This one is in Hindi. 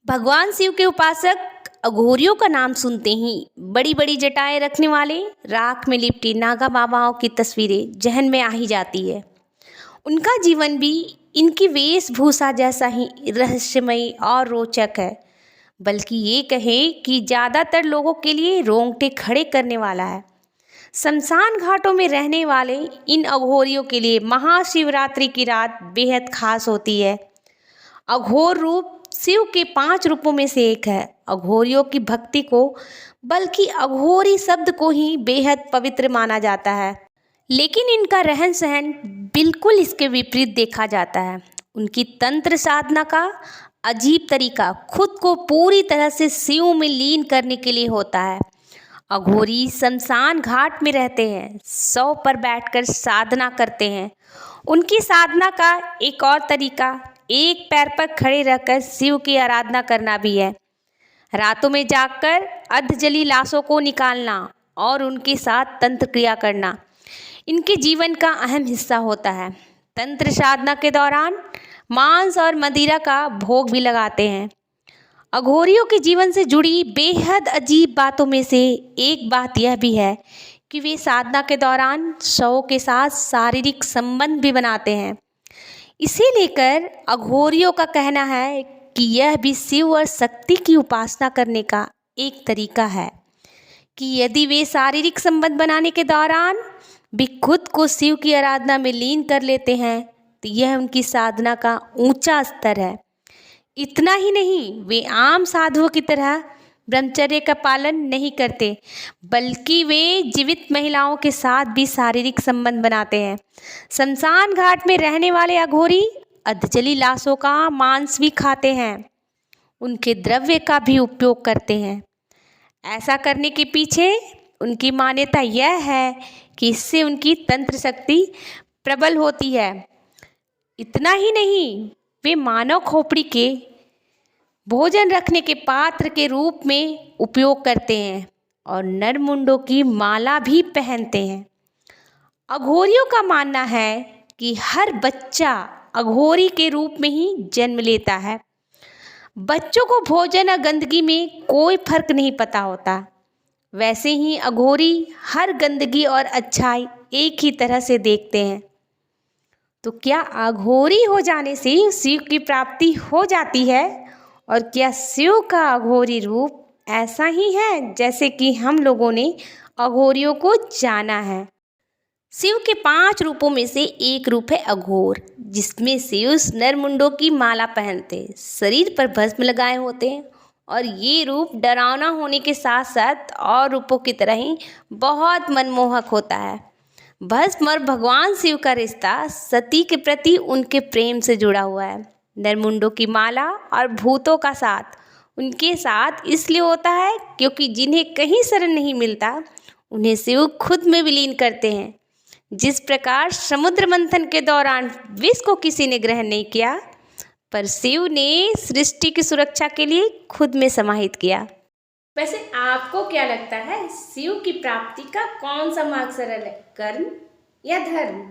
भगवान शिव के उपासक अघोरियों का नाम सुनते ही बड़ी बड़ी जटाएं रखने वाले राख में लिपटी नागा बाबाओं की तस्वीरें जहन में आ ही जाती है। उनका जीवन भी इनकी वेशभूषा जैसा ही रहस्यमयी और रोचक है, बल्कि ये कहें कि ज़्यादातर लोगों के लिए रोंगटे खड़े करने वाला है। शमशान घाटों में रहने वाले इन अघोरियों के लिए महाशिवरात्रि की रात बेहद खास होती है। अघोर रूप शिव के 5 रूपों में से एक है। अघोरियों की भक्ति को, बल्कि अघोरी शब्द को ही बेहद पवित्र माना जाता है, लेकिन इनका रहन सहन बिल्कुल इसके विपरीत देखा जाता है। उनकी तंत्र साधना का अजीब तरीका खुद को पूरी तरह से शिव में लीन करने के लिए होता है। अघोरी शमशान घाट में रहते हैं, शव पर बैठकर साधना करते हैं। उनकी साधना का एक और तरीका एक पैर पर खड़े रहकर शिव की आराधना करना भी है। रातों में जागकर अर्धजली लाशों को निकालना और उनके साथ तंत्र क्रिया करना इनके जीवन का अहम हिस्सा होता है। तंत्र साधना के दौरान मांस और मदिरा का भोग भी लगाते हैं। अघोरियों के जीवन से जुड़ी बेहद अजीब बातों में से एक बात यह भी है कि वे साधना के दौरान शवों के साथ शारीरिक संबंध भी बनाते हैं। इसे लेकर अघोरियों का कहना है कि यह भी शिव और शक्ति की उपासना करने का एक तरीका है कि यदि वे शारीरिक संबंध बनाने के दौरान भी खुद को शिव की आराधना में लीन कर लेते हैं तो यह उनकी साधना का ऊंचा स्तर है। इतना ही नहीं, वे आम साधुओं की तरह ब्रह्मचर्य का पालन नहीं करते, बल्कि वे जीवित महिलाओं के साथ भी शारीरिक संबंध बनाते हैं। शमशान घाट में रहने वाले अघोरी अधजली लाशों का मांस भी खाते हैं, उनके द्रव्य का भी उपयोग करते हैं। ऐसा करने के पीछे उनकी मान्यता यह है कि इससे उनकी तंत्र शक्ति प्रबल होती है। इतना ही नहीं, वे मानव खोपड़ी के भोजन रखने के पात्र के रूप में उपयोग करते हैं और नरमुंडों की माला भी पहनते हैं। अघोरियों का मानना है कि हर बच्चा अघोरी के रूप में ही जन्म लेता है। बच्चों को भोजन और गंदगी में कोई फर्क नहीं पता होता, वैसे ही अघोरी हर गंदगी और अच्छाई एक ही तरह से देखते हैं। तो क्या अघोरी हो जाने से शिव की प्राप्ति हो जाती है? और क्या शिव का अघोरी रूप ऐसा ही है जैसे कि हम लोगों ने अघोरियों को जाना है? शिव के 5 रूपों में से एक रूप है अघोर, जिसमें शिव नरमुंडों की माला पहनते, शरीर पर भस्म लगाए होते हैं और ये रूप डरावना होने के साथ साथ और रूपों की तरह ही बहुत मनमोहक होता है। भस्म और भगवान शिव का रिश्ता सती के प्रति उनके प्रेम से जुड़ा हुआ है। नरमुंडों की माला और भूतों का साथ उनके साथ इसलिए होता है क्योंकि जिन्हें कहीं शरण नहीं मिलता उन्हें शिव खुद में विलीन करते हैं। जिस प्रकार समुद्र मंथन के दौरान विष को किसी ने ग्रहण नहीं किया, पर शिव ने सृष्टि की सुरक्षा के लिए खुद में समाहित किया। वैसे आपको क्या लगता है, शिव की प्राप्ति का कौन सा मार्ग सरल है, कर्म या धर्म?